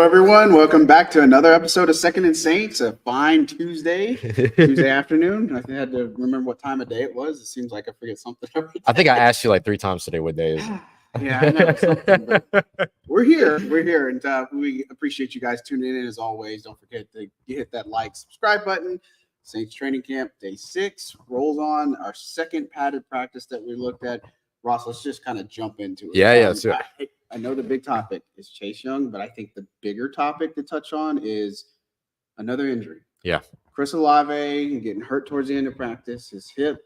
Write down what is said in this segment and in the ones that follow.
everyone. Welcome back to another episode of Second and Saints. A fine Tuesday afternoon. I had to remember what time of day it was. It seems like I forget something every day. I think I asked you like 3 times today what day is it. Yeah, I know something, but we're here, and we appreciate you guys tuning in as always. Don't forget to hit that like, subscribe button. Saints training camp day 6 rolls on. Our second padded practice that we looked at. Ross, let's just kind of jump into it. Yeah. So I know the big topic is Chase Young, but I think the bigger topic to touch on is another injury. Yeah. Chris Olave getting hurt towards the end of practice. His hip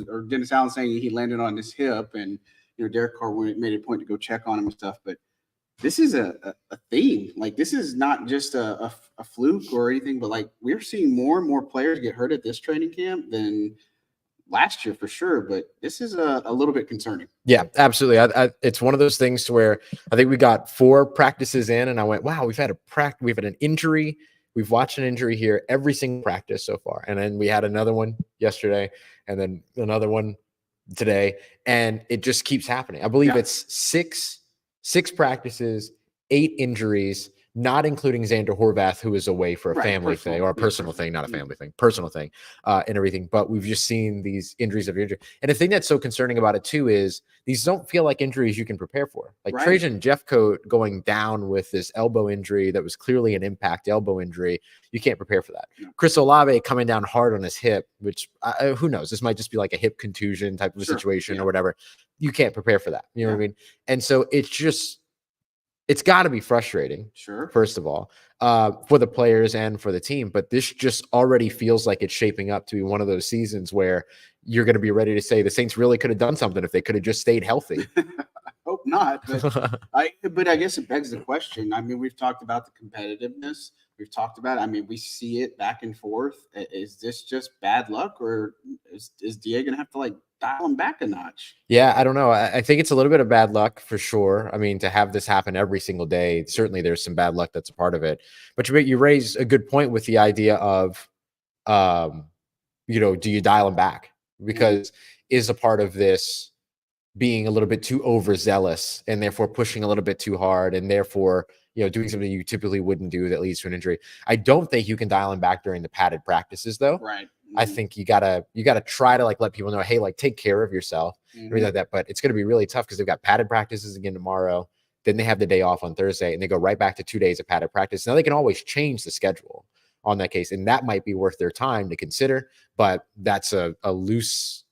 or Dennis Allen saying he landed on his hip, and Derek Carr made a point to go check on him and stuff. But this is a theme. Like, this is not just a fluke or anything, but like we're seeing more and more players get hurt at this training camp than last year for sure, but this is a little bit concerning. Yeah, absolutely. It's one of those things to where I think we got 4 practices in, and I went, "Wow, we've had an injury. We've watched an injury here every single practice so far." And then we had another one yesterday, and then another one today, and it just keeps happening. I believe it's six practices, 8 injuries, not including Xander Horvath, who is away for a family thing or a personal thing, not a family thing, personal thing, and everything. But we've just seen these injuries of injury. And the thing that's so concerning about it too is these don't feel like injuries you can prepare for. Like Trajan Jeffcoat going down with this elbow injury that was clearly an impact elbow injury. You can't prepare for that. Chris Olave coming down hard on his hip, which who knows? This might just be like a hip contusion type of situation or whatever. You can't prepare for that. You know what I mean? And so it's got to be frustrating, first of all, for the players and for the team. But this just already feels like it's shaping up to be one of those seasons where you're going to be ready to say the Saints really could have done something if they could have just stayed healthy. I hope not. But I guess it begs the question. I mean, we've talked about the competitiveness. We've talked about it. I mean, we see it back and forth. Is this just bad luck, or is DA going to have to dial him back a notch? Yeah, I don't know. I think it's a little bit of bad luck for sure. I mean, to have this happen every single day, certainly there's some bad luck that's a part of it. But you raise a good point with the idea of, do you dial him back? Because is a part of this being a little bit too overzealous and therefore pushing a little bit too hard and therefore doing something you typically wouldn't do that leads to an injury. I don't think you can dial him back during the padded practices, though. Right. I think you gotta try to let people know, hey, take care of yourself, everything like that. But it's gonna be really tough because they've got padded practices again tomorrow. Then they have the day off on Thursday, and they go right back to 2 days of padded practice. Now they can always change the schedule on that case, and that might be worth their time to consider. But that's a loose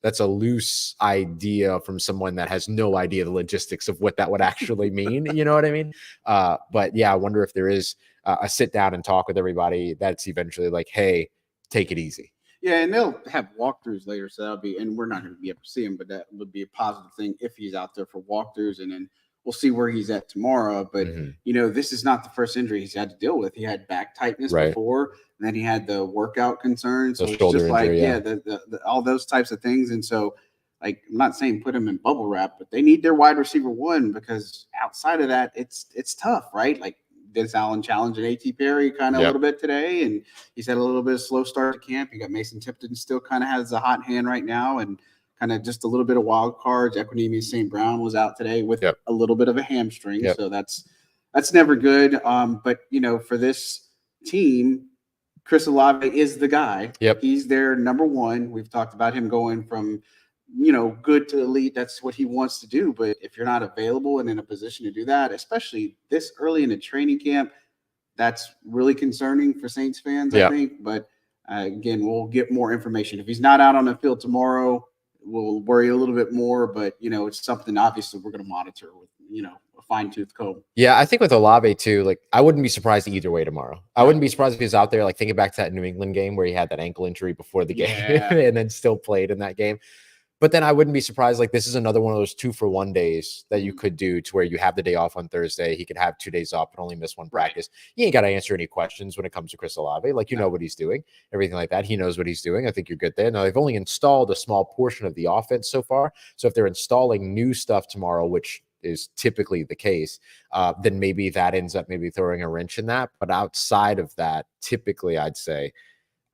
idea from someone that has no idea the logistics of what that would actually mean. You know what I mean? But yeah, I wonder if there is a sit down and talk with everybody that's eventually like, hey, take it easy. Yeah, and they'll have walkthroughs later, so that'll be, and we're not going to be able to see him, but that would be a positive thing if he's out there for walkthroughs, and then we'll see where he's at tomorrow. But this is not the first injury he's had to deal with. He had back tightness before, and then he had the workout concerns. So it's just the all those types of things. And so, I'm not saying put him in bubble wrap, but they need their wide receiver 1, because outside of that, it's tough, right? Dennis Allen challenging A.T. Perry kind of a little bit today, and he's had a little bit of slow start to camp. You got Mason Tipton still kind of has a hot hand right now, and kind of just a little bit of wild cards. Equinemius St. Brown was out today with a little bit of a hamstring, so that's never good. But for this team, Chris Olave is the guy. He's their number 1. We've talked about him going from good to elite. That's what he wants to do. But if you're not available and in a position to do that, especially this early in the training camp, that's really concerning for Saints fans, I think. But again, we'll get more information. If he's not out on the field tomorrow, we'll worry a little bit more. But, it's something obviously we're going to monitor with, a fine-tooth comb. Yeah, I think with Olave too, I wouldn't be surprised either way tomorrow. I wouldn't be surprised if he was out there, thinking back to that New England game where he had that ankle injury before the game and then still played in that game. But then I wouldn't be surprised. This is another one of those 2-for-1 days that you could do to where you have the day off on Thursday. He could have 2 days off but only miss 1 practice. You ain't got to answer any questions when it comes to Chris Olave. You know what he's doing, everything like that. He knows what he's doing. I think you're good there. Now, they've only installed a small portion of the offense so far. So if they're installing new stuff tomorrow, which is typically the case, then maybe that ends up maybe throwing a wrench in that. But outside of that, typically I'd say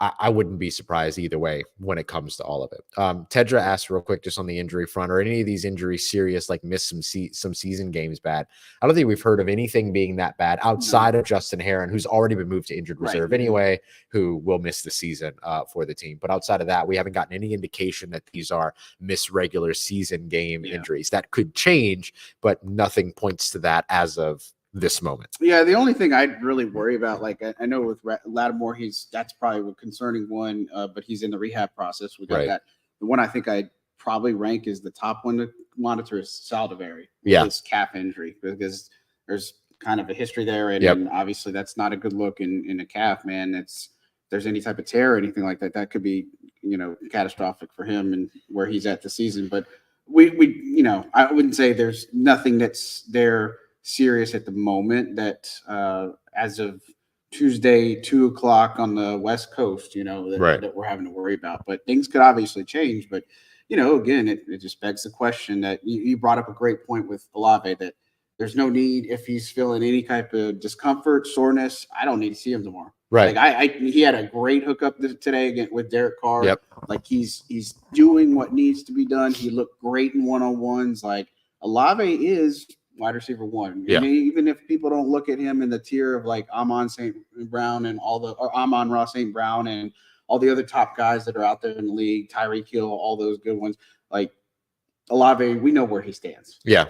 I wouldn't be surprised either way when it comes to all of it. Tedra asked real quick just on the injury front, are any of these injuries serious, like miss some season games bad? I don't think we've heard of anything being that bad outside of Justin Herron, who's already been moved to injured reserve anyway, who will miss the season for the team. But outside of that, we haven't gotten any indication that these are miss regular season game injuries. That could change, but nothing points to that as of this moment. Yeah, the only thing I'd really worry about, like I know with Lattimore, that's probably a concerning one, but he's in the rehab process. We got that. The one I think I'd probably rank is the top one to monitor is Saldiveri. His calf injury, because there's kind of a history there, and obviously that's not a good look in a calf, man. If there's any type of tear or anything like that, that could be, catastrophic for him and where he's at the season. But we I wouldn't say there's nothing that's there serious at the moment that as of Tuesday 2:00 on the West Coast, that we're having to worry about. But things could obviously change. But again, it just begs the question that you brought up a great point with Olave, that there's no need, if he's feeling any type of discomfort, soreness, I don't need to see him tomorrow. Right. Like he had a great hookup today again with Derek Carr. Like he's doing what needs to be done. He looked great in one-on-ones. Like Olave is wide receiver one. And even if people don't look at him in the tier of like Amon St. Brown and Amon-Ra St. Brown and all the other top guys that are out there in the league, Tyreek Hill, all those good ones, like Olave, we know where he stands. Yeah,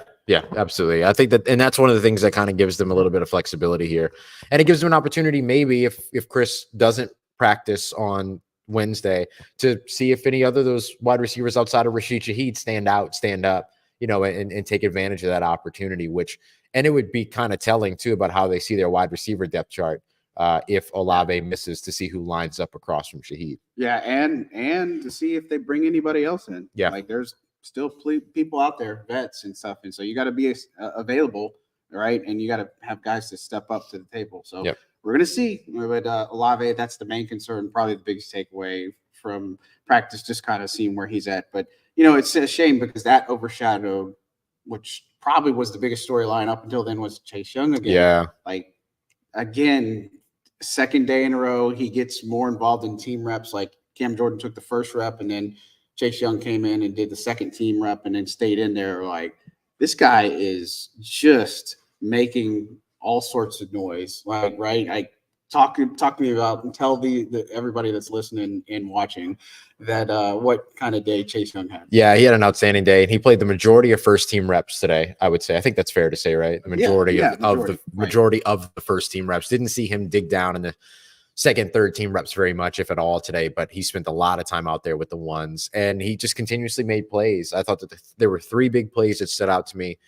absolutely. I think that, and that's one of the things that kind of gives them a little bit of flexibility here. And it gives them an opportunity, maybe if Chris doesn't practice on Wednesday, to see if any other of those wide receivers outside of Rashid Shaheed stand up, and take advantage of that opportunity, and it would be kind of telling too about how they see their wide receiver depth chart if Olave misses, to see who lines up across from Shaheed. Yeah, and to see if they bring anybody else in. Yeah. Like there's still people out there, vets and stuff. And so you got to be available, right? And you got to have guys to step up to the table. So we're going to see. But Olave, that's the main concern, probably the biggest takeaway from practice, just kind of seeing where he's at. But it's a shame because that overshadowed, which probably was the biggest storyline up until then, was Chase Young again. Yeah. Like, again, second day in a row, he gets more involved in team reps. Like Cam Jordan took the first rep, and then Chase Young came in and did the second team rep and then stayed in there. Like, this guy is just making all sorts of noise. Like, right? Talk to me about, and tell everybody that's listening and watching that what kind of day Chase Young had. Yeah, he had an outstanding day, and he played the majority of first team reps today, I would say. I think that's fair to say, right? The majority of the first team reps. Didn't see him dig down in the second, third team reps very much, if at all, today, but he spent a lot of time out there with the ones, and he just continuously made plays. I thought that there were 3 big plays that stood out to me.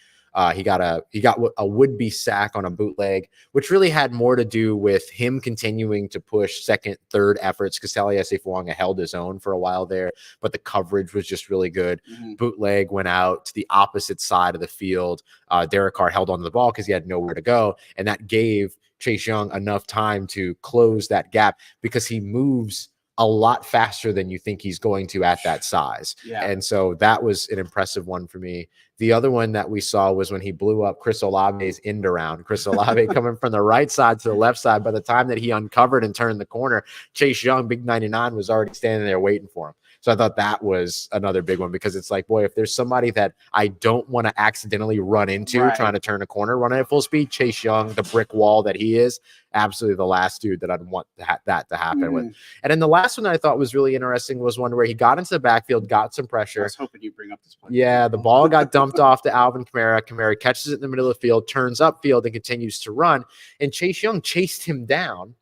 He got a would-be sack on a bootleg, which really had more to do with him continuing to push second, third efforts, because Taliesin Fuanga held his own for a while there, but the coverage was just really good. Bootleg went out to the opposite side of the field. Derek Carr held onto the ball because he had nowhere to go, and that gave Chase Young enough time to close that gap, because he moves a lot faster than you think he's going to at that size. And so that was an impressive one for me. The other one that we saw was when he blew up Chris Olave's end around. Chris Olave coming from the right side to the left side. By the time that he uncovered and turned the corner, Chase Young, big 99, was already standing there waiting for him. So I thought that was another big one, because it's like, boy, if there's somebody that I don't want to accidentally run into trying to turn a corner, running at full speed, Chase Young, the brick wall that he is, absolutely the last dude that I'd want that to happen with. And then the last one that I thought was really interesting was one where he got into the backfield, got some pressure. I was hoping you bring up this point. Yeah, the ball got dumped off to Alvin Kamara. Kamara catches it in the middle of the field, turns upfield, and continues to run. And Chase Young chased him down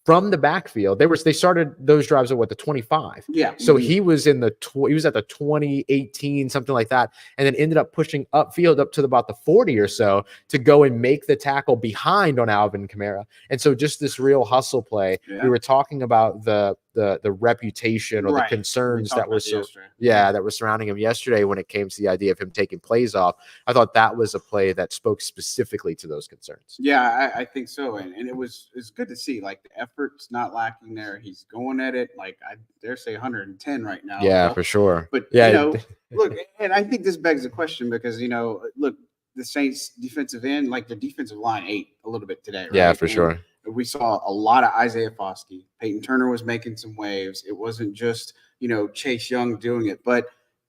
from the backfield. They started those drives at the 25. Yeah. So he was in he was at the 2018, something like that, and then ended up pushing upfield up to about the 40 or so to go and make the tackle behind on Alvin Kamara. And so just this real hustle play. We were talking about the reputation or the concerns that were that were surrounding him yesterday when it came to the idea of him taking plays off. I thought that was a play that spoke specifically to those concerns. Yeah, I think so. And it's good to see, like, the effort's not lacking there. He's going at it, like, I dare say 110 right now. Yeah, for sure. But look, and I think this begs the question, because look, the Saints defensive end, like the defensive line ate a little bit today, right? Yeah, for sure. we saw a lot of Isaiah Foskey. Payton Turner was making some waves. It wasn't just, Chase Young doing it. But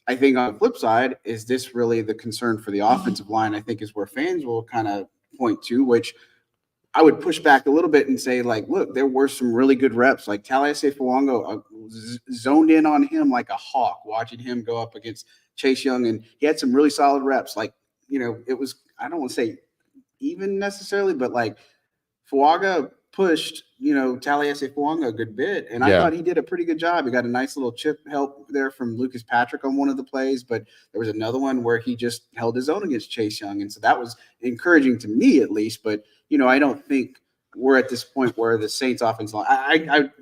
I think on the flip side, is this really the concern for the offensive line? I think is where fans will kind of point to, which I would push back a little bit and say, like, look, there were some really good reps. Like Taliesin Fuongo zoned in on him like a hawk, watching him go up against Chase Young, and he had some really solid reps. Like, it was, I don't want to say even necessarily, but like Fuaga pushed, Taliesin Fuongo a good bit, and I thought he did a pretty good job. He got a nice little chip help there from Lucas Patrick on one of the plays, but there was another one where he just held his own against Chase Young, and so that was encouraging to me at least. But I don't think we're at this point where the Saints offense line,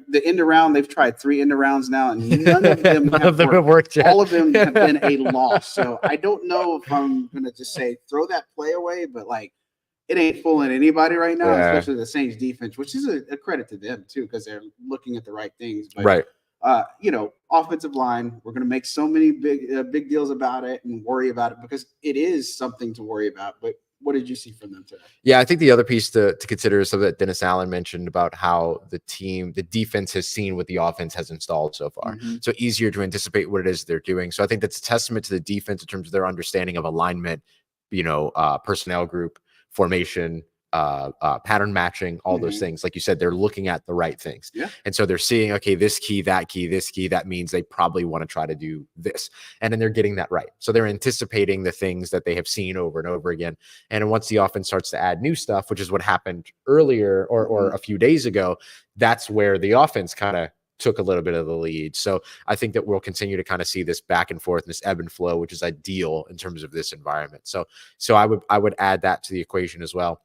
the end around, they've tried 3 end arounds now, and none of them have worked yet. All of them have been a loss. So I don't know if I'm going to just say throw that play away, but like it ain't fooling anybody right now, especially the Saints defense, which is a credit to them too, because they're looking at the right things. But, offensive line, we're going to make so many big deals about it and worry about it because it is something to worry about. But what did you see from them today? Yeah, I think the other piece to consider is something that Dennis Allen mentioned about how the defense has seen what the offense has installed so far. Mm-hmm. So easier to anticipate what it is they're doing. So I think that's a testament to the defense in terms of their understanding of alignment, personnel group, formation, pattern matching, all those things. Like you said, they're looking at the right things. Yeah. And so they're seeing, okay, this key, this key, that means they probably want to try to do this. And then they're getting that right. So they're anticipating the things that they have seen over and over again. And once the offense starts to add new stuff, which is what happened earlier or a few days ago, that's where the offense kind of took a little bit of the lead. So I think that we'll continue to kind of see this back and forth, this ebb and flow, which is ideal in terms of this environment. So I would add that to the equation as well.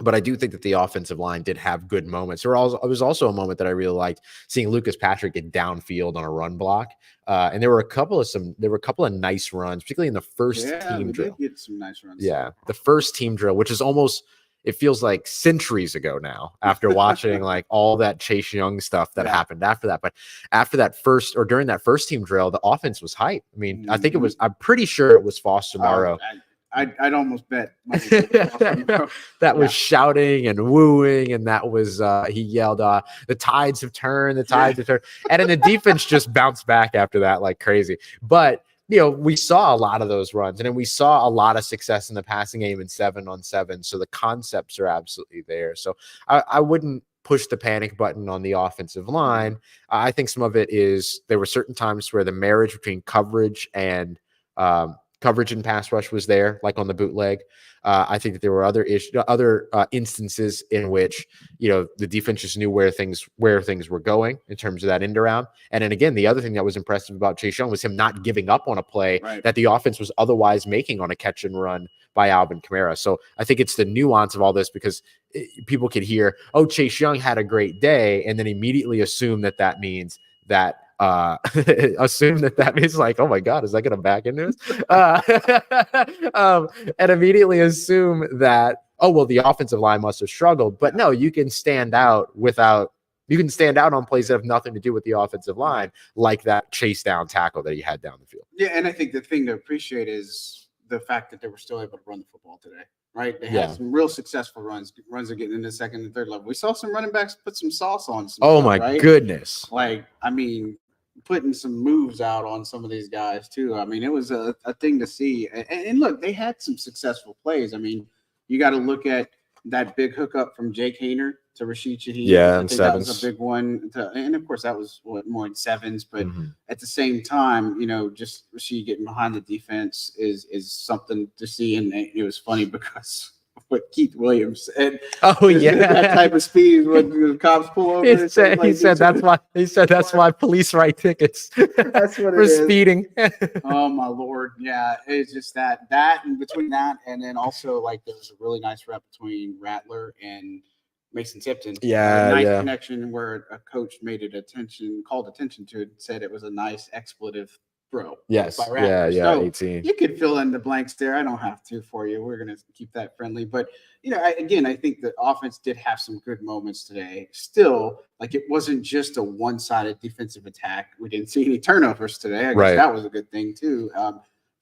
But I do think that the offensive line did have good moments. There was also a moment that I really liked, seeing Lucas Patrick get downfield on a run block. And there were a couple of nice runs, particularly in the first team drill. Did get some nice runs. Yeah, the first team drill, which is almost, it feels like centuries ago now after watching like all that Chase Young stuff that happened after that. But after that during that first team drill, the offense was hype. I mean, I think I'm pretty sure it was Foster Moreau. I'd almost bet that was shouting and wooing, and that was he yelled, "The tides have turned, the tides have turned," and then the defense just bounced back after that like crazy. But we saw a lot of those runs, and then we saw a lot of success in the passing game in 7-on-7. So the concepts are absolutely there. So I wouldn't push the panic button on the offensive line. I think some of it is there were certain times where the marriage between coverage and pass rush was there, like on the bootleg. I think that there were other instances in which the defense just knew where things were going in terms of that end around. And then again, the other thing that was impressive about Chase Young was him not giving up on a play that the offense was otherwise making on a catch and run by Alvin Kamara. So I think it's the nuance of all this, because people could hear, "Oh, Chase Young had a great day," and then immediately assume that means that. Assume that means like, oh my God, is that going to back into us? And immediately assume that, oh, well, the offensive line must have struggled. But no, you can stand out on plays that have nothing to do with the offensive line, like that chase down tackle that he had down the field. Yeah, and I think the thing to appreciate is the fact that they were still able to run the football today. Right, they had some real successful runs are getting into second and third level. We saw some running backs put some sauce on. Goodness! Like, I mean, putting some moves out on some of these guys too. I mean, it was a thing to see. And look, they had some successful plays. I mean, you got to look at that big hookup from Jake Haener to Rashid Shaheed. Yeah, I think that was a big one. And of course, that was more in sevens. But at the same time, just Rashid getting behind the defense is something to see. And it was funny because what Keith Williams said. Oh yeah, that type of speed when the cops pull over. He said that's why police write tickets. That's what for speeding. Oh my Lord, yeah, it's just that and between that and then also like there was a really nice rep between Rattler and Mason Tipton. Nice connection where a coach called attention to it, and said it was a nice expletive throw. Yes. By Rattler. So 18. You could fill in the blanks there. I don't have to for you. We're going to keep that friendly. But, I think the offense did have some good moments today. Still, like it wasn't just a one-sided defensive attack. We didn't see any turnovers today. I guess that was a good thing too.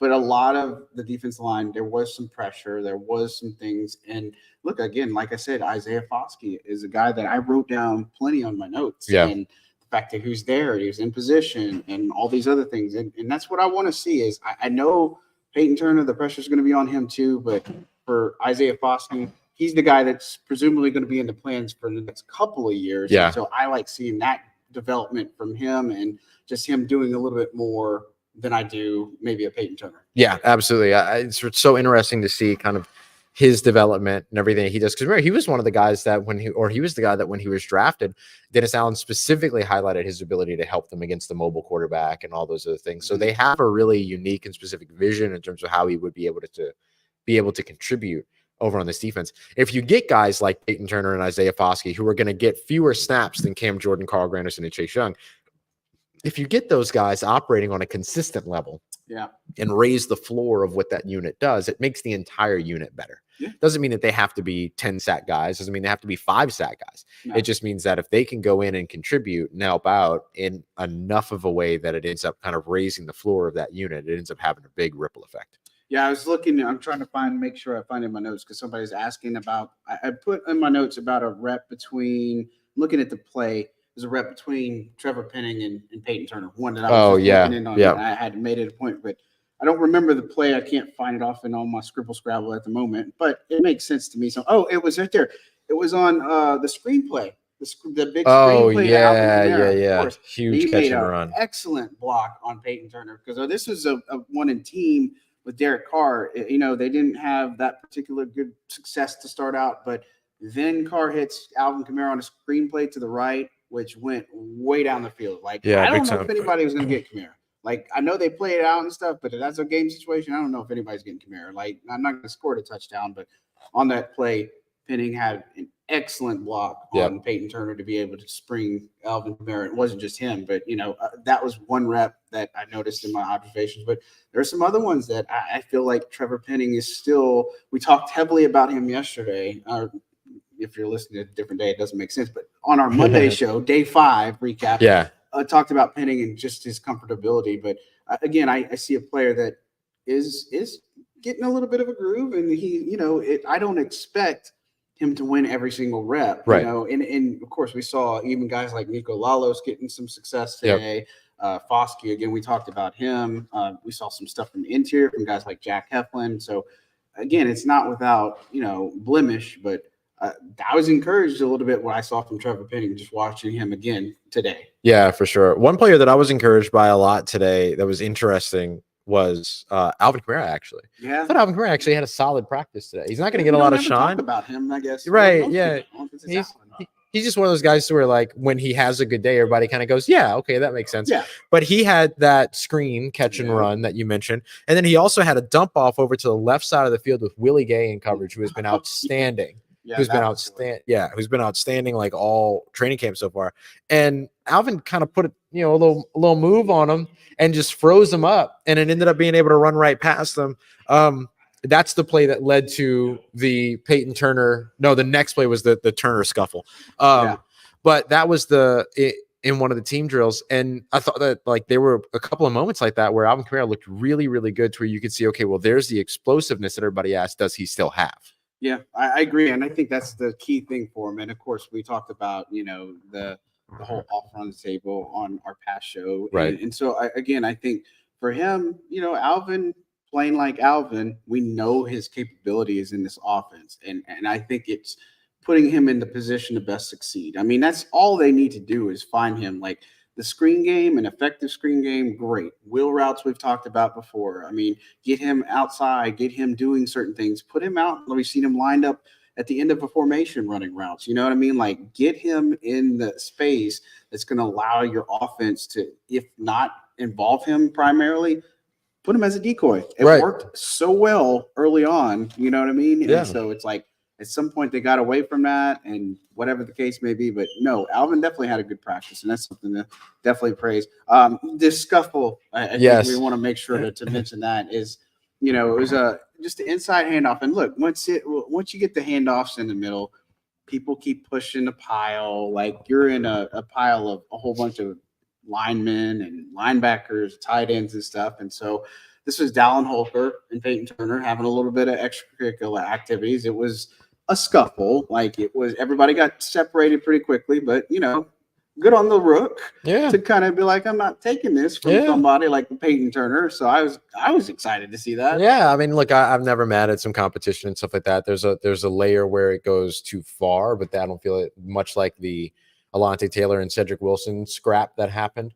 But a lot of the defense line, there was some pressure. There was some things. And look, again, like I said, Isaiah Foskey is a guy that I wrote down plenty on my notes. Yeah. And the fact that who's there, he was in position and all these other things. And that's what I want to see is I know Payton Turner, the pressure is going to be on him too. But for Isaiah Foskey, he's the guy that's presumably going to be in the plans for the next couple of years. Yeah. And so I like seeing that development from him and just him doing a little bit more than I do maybe a Payton Turner. Yeah, absolutely. It's so interesting to see kind of his development and everything he does. Because remember, he was one of the guys that he was the guy that when he was drafted, Dennis Allen specifically highlighted his ability to help them against the mobile quarterback and all those other things. So they have a really unique and specific vision in terms of how he would be able to contribute over on this defense. If you get guys like Payton Turner and Isaiah Foskey, who are going to get fewer snaps than Cam Jordan, Carl Granderson, and Chase Young, if you get those guys operating on a consistent level, and raise the floor of what that unit does, it makes the entire unit better. Doesn't mean that they have to be 10 sack guys. Doesn't mean they have to be 5 sack guys. No. It just means that if they can go in and contribute and help out in enough of a way that it ends up kind of raising the floor of that unit, it ends up having a big ripple effect. Yeah, I was looking, I'm trying to make sure I find in my notes because somebody's asking about, I put in my notes about a rep between, looking at the play, there's a rep between Trevor Penning and Payton Turner. One that I was looking in on. Yeah. I had made it a point, but I don't remember the play. I can't find it often on my Scribble Scrabble at the moment, but it makes sense to me. So, it was right there. It was on the screenplay, the big screenplay. Yeah. Huge catch and run. Excellent block on Payton Turner because this was a one in team with Derek Carr. They didn't have that particular good success to start out, but then Carr hits Alvin Kamara on a screenplay to the right, which went way down the field. I don't know if anybody was going to get Kamara. I know they play it out and stuff, but that's a game situation. I don't know if anybody's getting Kamara. I'm not going to score a touchdown, but on that play, Penning had an excellent block on Payton Turner to be able to spring Alvin Kamara. It wasn't just him, but, that was one rep that I noticed in my observations. But there are some other ones that I feel like Trevor Penning is still – we talked heavily about him yesterday. If you're listening to a different day, it doesn't make sense. But on our Monday show, day 5 recap, talked about Penning and just his comfortability. But again, I see a player that is getting a little bit of a groove, and he, I don't expect him to win every single rep, right? And of course, we saw even guys like Nico Lalos getting some success today. Foskey, again, we talked about him. We saw some stuff from the interior from guys like Jack Heflin. So again, it's not without blemish, but. I was encouraged a little bit what I saw from Trevor Penning just watching him again today. Yeah, for sure. One player that I was encouraged by a lot today that was interesting was Alvin Kamara, actually. Yeah. I thought Alvin Kamara actually had a solid practice today. He's not going to get a lot of shine. Talk about him, I guess. Right, yeah. He's just one of those guys where, when he has a good day, everybody kind of goes, yeah, okay, that makes sense. Yeah. But he had that screen catch and run that you mentioned. And then he also had a dump off over to the left side of the field with Willie Gay in coverage, who has been outstanding. Who's been outstanding like all training camp so far. And Alvin kind of put a little move on him and just froze him up, and it ended up being able to run right past them. That's the play that led to the Payton Turner. No, the next play was the Turner scuffle. But that was in one of the team drills. And I thought that there were a couple of moments like that where Alvin Kamara looked really, really good to where you could see, okay, well, there's the explosiveness that everybody asked, does he still have? Yeah, I agree. And I think that's the key thing for him. And of course, we talked about, the whole off-run table on our past show. Right. And so, I think for him, Alvin, playing like Alvin, we know his capabilities in this offense. And I think it's putting him in the position to best succeed. I mean, that's all they need to do is find him. The screen game, an effective screen game, great. Wheel routes we've talked about before. I mean, get him outside, get him doing certain things, put him out. We've seen him lined up at the end of a formation running routes. You know what I mean? Get him in the space that's going to allow your offense to, if not involve him primarily, put him as a decoy. It worked so well early on. You know what I mean? Yeah. And so it's at some point they got away from that and whatever the case may be. But no, Alvin definitely had a good practice, and that's something to definitely praise. This scuffle, I think we want to make sure to mention that is, it was just an inside handoff. And look, once you get the handoffs in the middle, people keep pushing the pile. You're in a pile of a whole bunch of linemen and linebackers, tight ends and stuff. And so this was Dallin, Holker, and Payton Turner having a little bit of extracurricular activities. It was a scuffle. Like it was, everybody got separated pretty quickly, but good on the rook to kind of be like, I'm not taking this from somebody like Payton Turner. So I was excited to see that. Yeah, I mean, look, I'm never mad at some competition and stuff like that. There's a layer where it goes too far, but I don't feel it much like the Alontae Taylor and Cedric Wilson scrap that happened.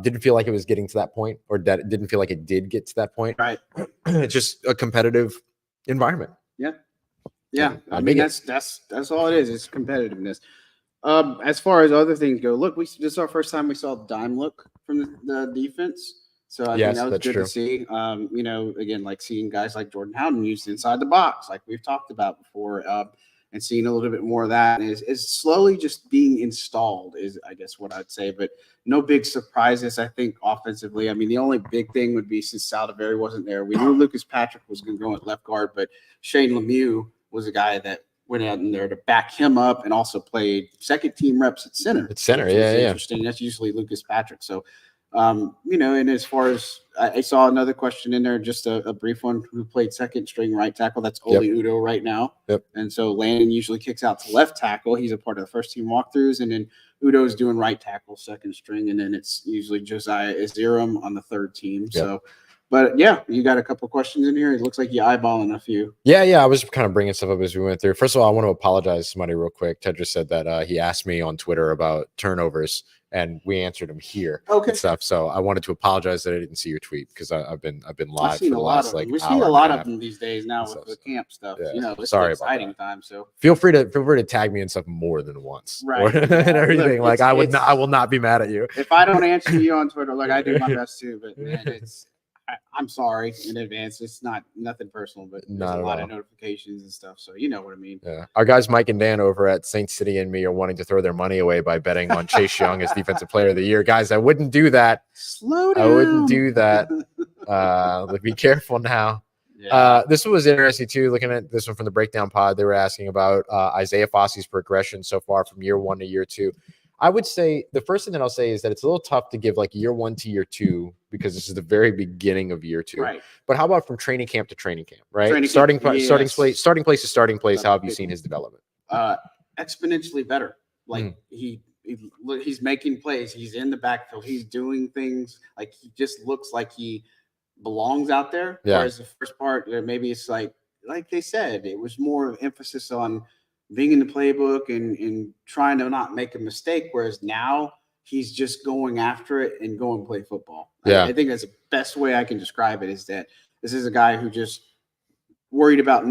Didn't feel like it was getting to that point, or that it didn't feel like it did get to that point. Right. It's just a competitive environment. Yeah. I mean, that's all it is. It's competitiveness. As far as other things go, look, this is our first time we saw dime look from the defense. So I think that was good to see. Again, like seeing guys like Jordan Howden used inside the box, like we've talked about before, and seeing a little bit more of that is slowly just being installed is, I guess, what I'd say. But no big surprises, I think, offensively. I mean, the only big thing would be since Saldiveri wasn't there, we knew Lucas Patrick was going to go at left guard, but Shane Lemieux was a guy that went out in there to back him up and also played second team reps at center. Interesting. That's usually Lucas Patrick. So, and as far as I saw another question in there, just a brief one, who played second string right tackle. That's Oli Udo right now. And so Landon usually kicks out to left tackle. He's a part of the first team walkthroughs. And then Udo's doing right tackle, second string. And then it's usually Josiah Izirum on the third team. So, but you got a couple of questions in here. It looks like you're eyeballing a few. Yeah. I was kind of bringing stuff up as we went through. First of all, I want to apologize to somebody real quick. Ted just said that he asked me on Twitter about turnovers, and we answered him here. And stuff. So I wanted to apologize that I didn't see your tweet, because I've been live for the last we're seeing a lot of them these days now with the camp stuff. It's an exciting time. So feel free to tag me in stuff more than once, right? And everything. Look, I will not be mad at you if I don't answer you on Twitter. Like I do my best too, but man, I'm sorry in advance. It's nothing personal, but there's a lot of notifications and stuff. So you know what I mean. Yeah. Our guys Mike and Dan over at Saint City and me are wanting to throw their money away by betting on Chase Young as Defensive Player of the Year. Guys, I wouldn't do that. Slow down. I wouldn't do that. Be careful now. This one was interesting too. Looking at this one from the Breakdown Pod, they were asking about Isaiah Foskey's progression so far from year 1 to year 2. I would say the first thing that I'll say is that it's a little tough to give like year 1 to year 2, because this is the very beginning of year 2. Right. But how about from training camp to training camp, right? Starting place to starting place. How have you seen his development? Exponentially better. Like he's making plays. He's in the backfield. He's doing things. Like he just looks like he belongs out there. Whereas the first part, maybe it's like they said, it was more emphasis on being in the playbook and trying to not make a mistake, whereas now he's just going after it and going play football. I think that's the best way I can describe it, is that this is a guy who just worried about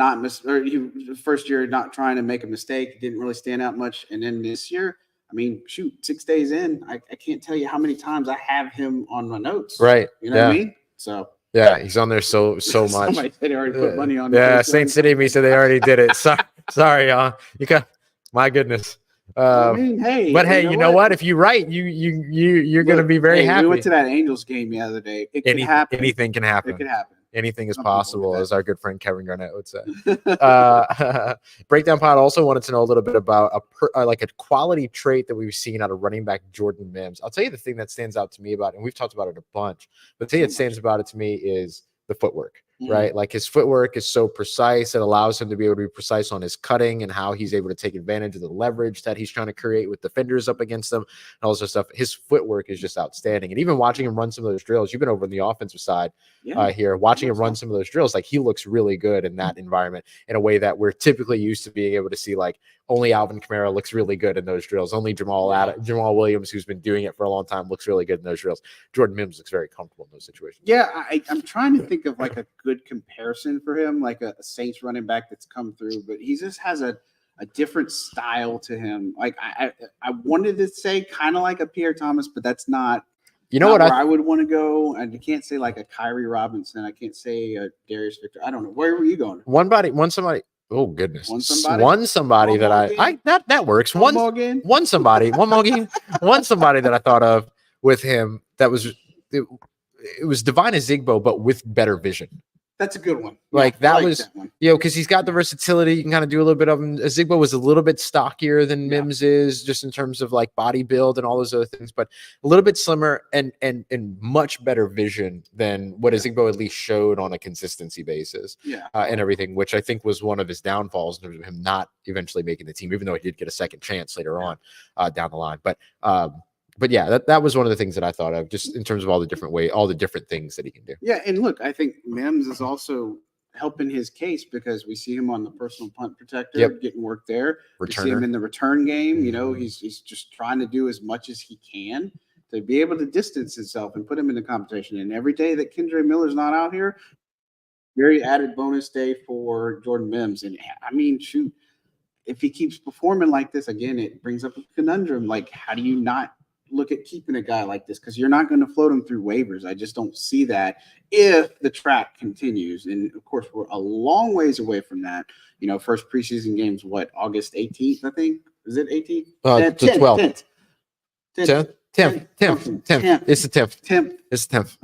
first year not trying to make a mistake, didn't really stand out much. And then this year, I mean, 6 days in, I can't tell you how many times I have him on my notes. Right. You know what I mean? So he's on there so much. Somebody said they already put money on. Saint City and me said they already did it. Sorry, y'all. You got, my goodness. I mean, hey, you know what? If you're right, you're going to be very happy. We went to that Angels game the other day. It can happen. Anything can happen. It can happen. Anything is possible, as our good friend Kevin Garnett would say. Breakdown Pod also wanted to know a little bit about a quality trait that we've seen out of running back Jordan Mims. I'll tell you the thing that stands out to me about it, and we've talked about it a bunch, but the thing that stands about it to me is the footwork. Right? Like his footwork is so precise. It allows him to be able to be precise on his cutting and how he's able to take advantage of the leverage that he's trying to create with defenders up against him and all this stuff. His footwork is just outstanding. And even watching him run some of those drills, you've been over on the offensive side here, watching him run some of those drills, like he looks really good in that environment in a way that we're typically used to being able to see. Like only Alvin Kamara looks really good in those drills. Only Jamal Williams, who's been doing it for a long time, looks really good in those drills. Jordan Mims looks very comfortable in those situations. Yeah, I'm trying to think of like a good comparison for him, like a Saints running back that's come through, but he just has a different style to him. Like I wanted to say kind of like a Pierre Thomas, but that's not. You know what I would want to go. And you can't say like a Kyrie Robinson. I can't say a Darius Victor. I don't know. Where were you going? One somebody. Oh goodness! One somebody that works. One somebody that I thought of with him that was it was Divine Azigbo, but with better vision. That's a good one. Like Yeah, that was, one. because he's got the versatility. You can kind of do a little bit of him. Zigbo was a little bit stockier than Mims is, just in terms of like body build and all those other things, but a little bit slimmer and much better vision than what Zigbo at least showed on a consistency basis. And everything, which I think was one of his downfalls in terms of him not eventually making the team, even though he did get a second chance later on down the line. But yeah, that was one of the things that I thought of, just in terms of all the different things that he can do. Yeah, and look, I think Mims is also helping his case because we see him on the personal punt protector, getting work there. We see him in the return game. You know, he's just trying to do as much as he can to be able to distance himself and put him in the competition. And every day that Kendre Miller's not out here, very added bonus day for Jordan Mims. And I mean, shoot, if he keeps performing like this, again, it brings up a conundrum. Like, how do you not look at keeping a guy like this? Because you're not going to float him through waivers. I just don't see that if the track continues. And of course, we're a long ways away from that. You know, first preseason game's what, August 18th, I think? Is it 18th? The 12th. 10th. 10th. It's the 10th. 10th. It's the 10th.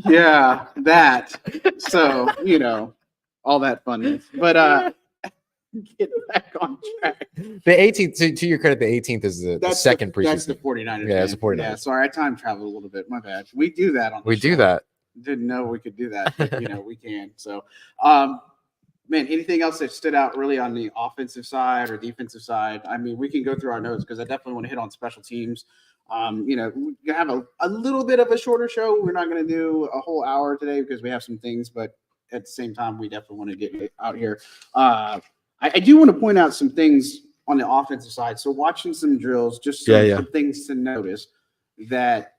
Yeah, that. So, you know, all that funness. But get back on track. The 18th, to your credit, the 18th is the second preseason. That's the 49ers. Yeah, it's the 49ers. Yeah, sorry, I time traveled a little bit. My bad. We do that on the show. do that. Didn't know we could do that, but you know, we can. So, man, anything else that stood out really on the offensive side or defensive side? I mean, we can go through our notes because I definitely want to hit on special teams. You know, we have a little bit of a shorter show. We're not going to do a whole hour today because we have some things, but at the same time, we definitely want to get it out here. I do want to point out some things on the offensive side. So watching some drills, just some things to notice that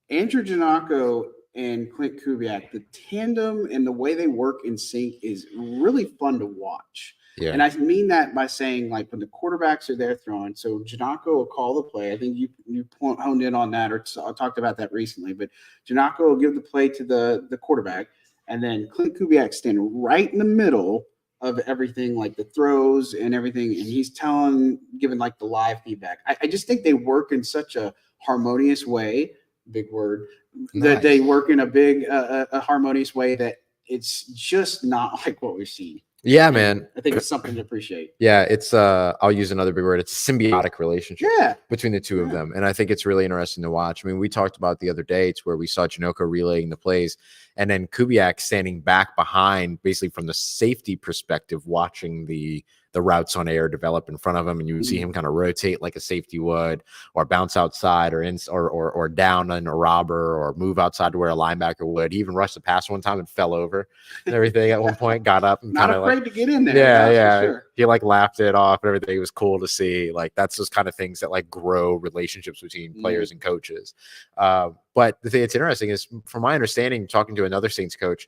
Andrew Janocko and Klint Kubiak, the tandem and the way they work in sync is really fun to watch. Yeah. And I mean that by saying, like, when the quarterbacks are there throwing, so Janocko will call the play. I think you honed in on that or talked about that recently, but Janocko will give the play to the quarterback, and then Klint Kubiak stand right in the middle of everything, like the throws and everything, and he's giving like the live feedback. I just think they work in such a harmonious way, big word, that they work in a harmonious way that it's just not like what we've seen. Yeah, man. I think it's something to appreciate. Yeah, it's I'll use another big word. It's a symbiotic relationship between the two of them. And I think it's really interesting to watch. I mean, we talked about the other day, it's where we saw Janocko relaying the plays and then Kubiak standing back behind, basically from the safety perspective, watching the routes on air develop in front of him, and you would see him kind of rotate like a safety would, or bounce outside, or down on a robber, or move outside to where a linebacker would. He even rushed the pass one time and fell over and everything at one point, got up and not afraid to get in there. Yeah. Sure. He like laughed it off and everything. It was cool to see. Like, that's those kind of things that like grow relationships between players and coaches. But the thing that's interesting is, from my understanding, talking to another Saints coach,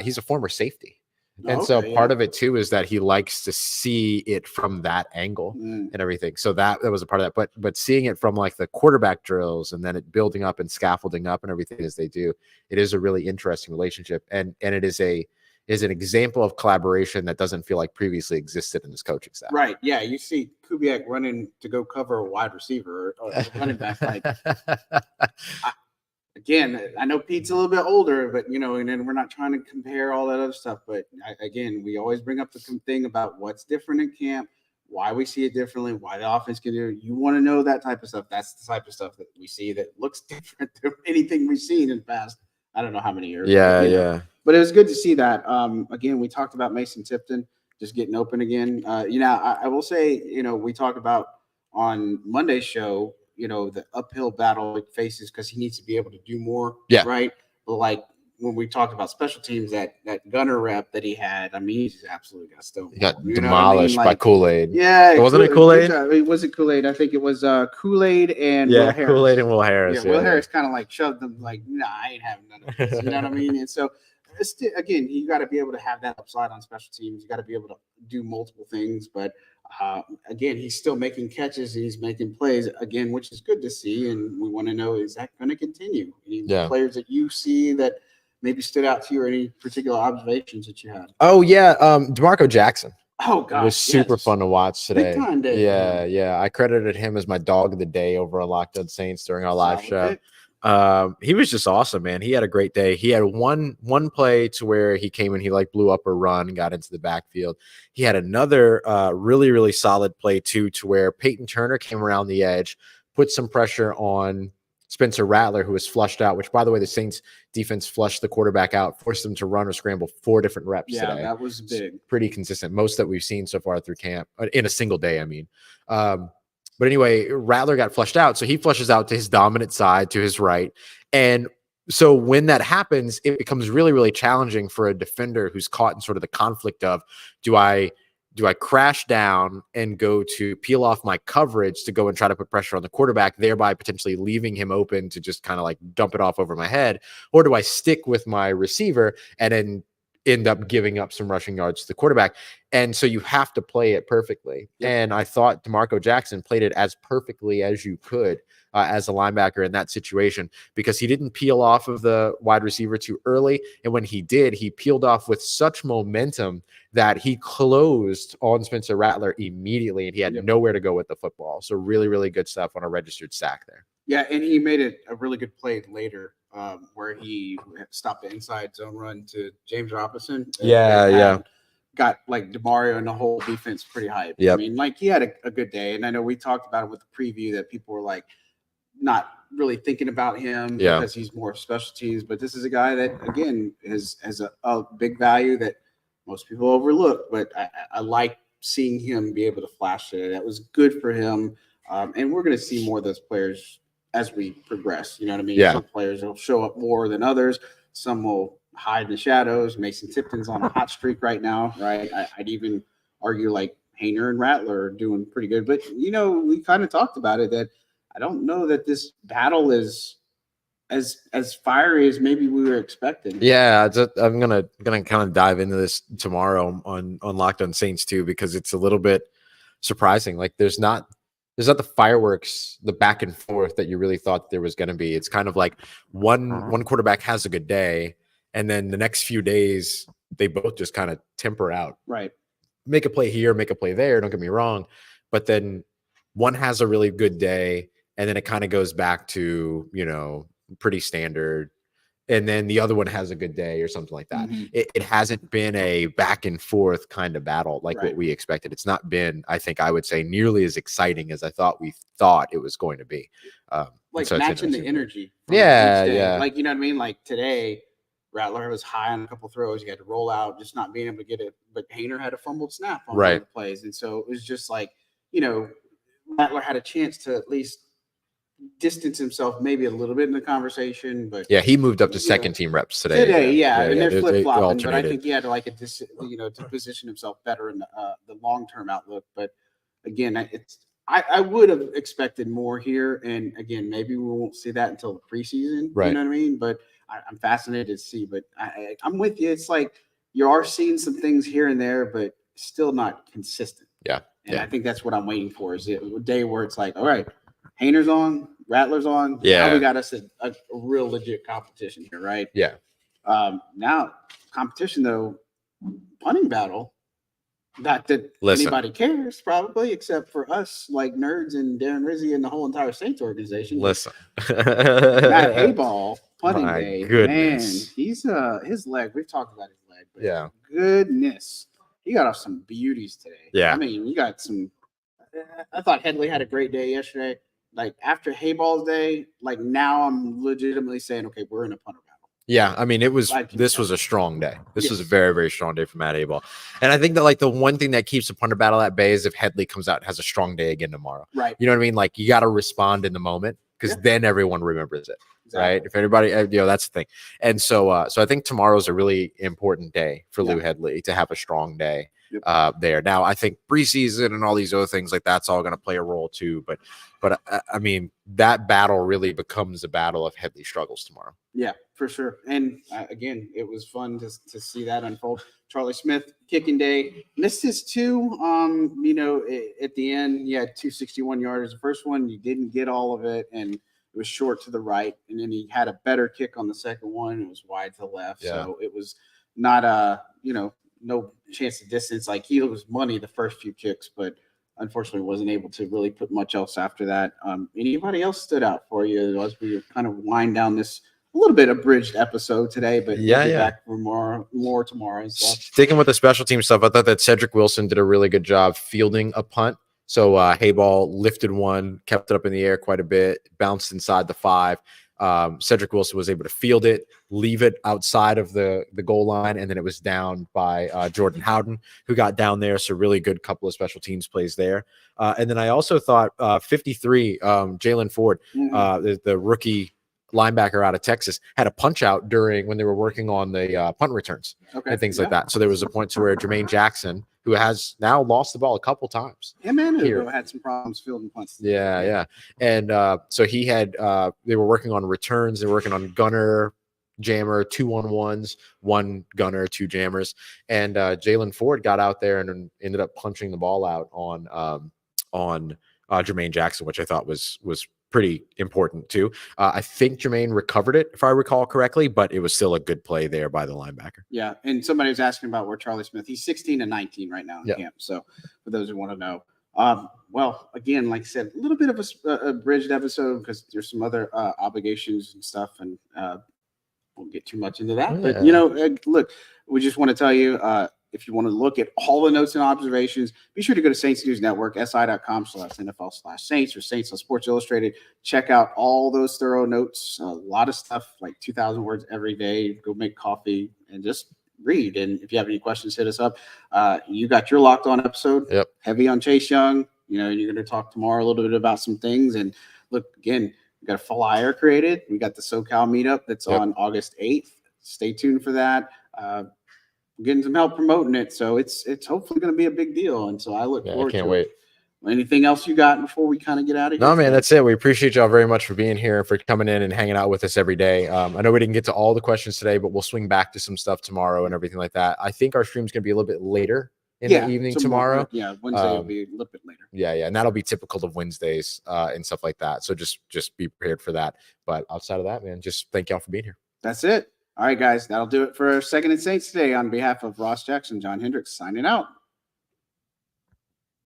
he's a former safety. And so part of it too is that he likes to see it from that angle and everything. So that was a part of that. But seeing it from like the quarterback drills and then it building up and scaffolding up and everything as they do, it is a really interesting relationship. And it is an example of collaboration that doesn't feel like previously existed in this coaching staff. Right. Yeah. You see Kubiak running to go cover a wide receiver or running back. Like, again, I know Pete's a little bit older, but, you know, and then we're not trying to compare all that other stuff. But again, we always bring up the thing about what's different in camp, why we see it differently, why the offense can do it. You want to know that type of stuff. That's the type of stuff that we see that looks different than anything we've seen in the past, I don't know how many years. Yeah. But it was good to see that. Again, we talked about Mason Tipton just getting open again. You know, I will say, you know, we talked about on Monday's show, you know, the uphill battle it faces because he needs to be able to do more. Yeah. Right. But like when we talked about special teams, that gunner rep that he had, I mean, he's absolutely got stoned. He got demolished by Kool-Aid. Yeah. Wasn't it Kool-Aid? It wasn't Kool-Aid. I think it was Kool-Aid and Will Harris. Kool-Aid and Will Harris. Yeah, Will Harris kind of like shoved them like, nah, I ain't having none of this. You know what I mean? And so, again, you got to be able to have that upside on special teams. You got to be able to do multiple things. But again, he's still making catches. He's making plays again, which is good to see. And we want to know, is that going to continue? Any players that you see that maybe stood out to you, or any particular observations that you had? Oh yeah, DeMarco Jackson. Oh God, it was super fun to watch today. Big time day. Yeah. I credited him as my dog of the day over on Locked On Saints during our live show. He was just awesome, man. He had a great day. He had one play to where he came and he like blew up a run and got into the backfield. He had another really, really solid play too, to where Payton Turner came around the edge, put some pressure on Spencer Rattler, who was flushed out, which, by the way, the Saints defense flushed the quarterback out, forced him to run or scramble 4 different reps today. Yeah, that was big. It's pretty consistent. Most that we've seen so far through camp in a single day, I mean. But anyway, Rattler got flushed out. So he flushes out to his dominant side, to his right. And so when that happens, it becomes really, really challenging for a defender who's caught in sort of the conflict of, do I crash down and go to peel off my coverage to go and try to put pressure on the quarterback, thereby potentially leaving him open to just kind of like dump it off over my head? Or do I stick with my receiver and then end up giving up some rushing yards to the quarterback? And so you have to play it perfectly. Yep. And I thought DeMarco Jackson played it as perfectly as you could as a linebacker in that situation, because he didn't peel off of the wide receiver too early. And when he did, he peeled off with such momentum that he closed on Spencer Rattler immediately, and he had nowhere to go with the football. So really, really good stuff on a registered sack there. Yeah, and he made it a really good play later where he stopped the inside zone run to James Robinson. Got like DeMario and the whole defense pretty hyped. Yep. I mean, like he had a good day. And I know we talked about it with the preview that people were like not really thinking about him because he's more special teams. But this is a guy that, again, has a big value that most people overlook. But I like seeing him be able to flash it. That was good for him. And we're going to see more of those players as we progress. You know what I mean? Yeah. Some players will show up more than others. Some will hide in the shadows. Mason Tipton's on a hot streak right now, right? I'd even argue like Haener and Rattler are doing pretty good. But, you know, we kind of talked about it that I don't know that this battle is as fiery as maybe we were expecting. Yeah, I'm gonna kind of dive into this tomorrow on Locked On Saints too, because it's a little bit surprising. Like there's not the fireworks, the back and forth that you really thought there was going to be. It's kind of like one quarterback has a good day, and then the next few days they both just kind of temper out. Right. Make a play here, make a play there. Don't get me wrong, but then one has a really good day, and then it kind of goes back to, you know, pretty standard. And then the other one has a good day or something like that. Mm-hmm. It hasn't been a back and forth kind of battle like what we expected. It's not been, I think I would say, nearly as exciting as I thought it was going to be. Like so matching the energy. Yeah. Like, you know what I mean? Like today, Rattler was high on a couple throws. He had to roll out, just not being able to get it. But Haener had a fumbled snap on one of the plays. And so it was just like, you know, Rattler had a chance to at least distance himself maybe a little bit in the conversation, but he moved up to second team reps today. And they're flip flopping. But I think he had to to position himself better in the long term outlook. But again, I would have expected more here, and again, maybe we won't see that until the preseason. Right. You know what I mean? But I'm fascinated to see. But I'm with you. It's like you are seeing some things here and there, but still not consistent. Yeah. And I think that's what I'm waiting for. Is it a day where it's like, all right, Haener's on, Rattler's on. Yeah. Now we got us a real legit competition here, right? Yeah. Now competition though, punting battle. Not that anybody cares, probably, except for us, like nerds and Darren Rizzi and the whole entire Saints organization. Listen, that Hayball punting My day, goodness. man, he's his leg. We've talked about his leg, but goodness, he got off some beauties today. Yeah, I mean, we got some. I thought Headley had a great day yesterday. Like after Hayball's day, like now I'm legitimately saying, okay, we're in a punter battle. Yeah, I mean, this was a strong day. This was a very, very strong day for Matt Hayball. And I think that like the one thing that keeps the punter battle at bay is if Headley comes out and has a strong day again tomorrow. Right. You know what I mean? Like you got to respond in the moment because then everyone remembers it. Exactly. Right. If anybody, that's the thing. And so, so I think tomorrow's a really important day for Lou Headley to have a strong day there. Now, I think preseason and all these other things like that's all going to play a role too. But I mean, that battle really becomes a battle if Headley struggles tomorrow. Yeah, for sure. And again, it was fun to see that unfold. Charlie Smyth kicking day, missed his 2. At the end, he had 261 yards. The first one, you didn't get all of it, and it was short to the right. And then he had a better kick on the second one. It was wide to the left. Yeah. So it was not no chance of distance. Like he was money the first few kicks, but unfortunately wasn't able to really put much else after that. Anybody else stood out for you as we kind of wind down this a little bit abridged episode today, but we'll be back for more tomorrow and stuff. Sticking with the special team stuff, I thought that Cedric Wilson did a really good job fielding a punt. So Hayball lifted one, kept it up in the air quite a bit, bounced inside the 5. Cedric Wilson was able to field it, leave it outside of the goal line, and then it was down by Jordan Howden, who got down there. So really good couple of special teams plays there. And then I also thought 53, Jalen Ford, the rookie linebacker out of Texas, had a punch out when they were working on the punt returns and things like that. So there was a point to where Jermaine Jackson, who has now lost the ball a couple times. Yeah, man, who had some problems fielding punts. Yeah. And so he had, they were working on returns. They were working on gunner, jammer, 2-on-1s, 1 gunner, 2 jammers. And Jalen Ford got out there and ended up punching the ball out on Jermaine Jackson, which I thought was pretty important too. I think Jermaine recovered it, if I recall correctly, but it was still a good play there by the linebacker. Yeah, and somebody was asking about where Charlie Smyth. He's 16-19 right now in camp. So for those who want to know, well, again, like I said, a little bit of a bridged episode because there's some other obligations and stuff, and won't get too much into that. But look, we just want to tell you. If you want to look at all the notes and observations, be sure to go to Saints News Network, si.com/NFL/Saints or Saints on Sports Illustrated. Check out all those thorough notes. A lot of stuff, like 2,000 words every day. Go make coffee and just read. And if you have any questions, hit us up. You got your Locked On episode. Yep. Heavy on Chase Young. You're going to talk tomorrow a little bit about some things. And look, again, we got a flyer created. We got the SoCal meetup that's on August 8th. Stay tuned for that. Getting some help promoting it, so it's hopefully going to be a big deal, and so I look forward to it. I can't wait. Anything else you got before we kind of get out of here? No, man, that's it. We appreciate y'all very much for being here, for coming in and hanging out with us every day. I know we didn't get to all the questions today, but we'll swing back to some stuff tomorrow and everything like that. I think our stream's going to be a little bit later in the evening tomorrow. Yeah, Wednesday will be a little bit later. Yeah, and that'll be typical of Wednesdays and stuff like that. So just be prepared for that. But outside of that, man, just thank y'all for being here. That's it. All right, guys, that'll do it for Second and Saints today. On behalf of Ross Jackson, John Hendricks signing out.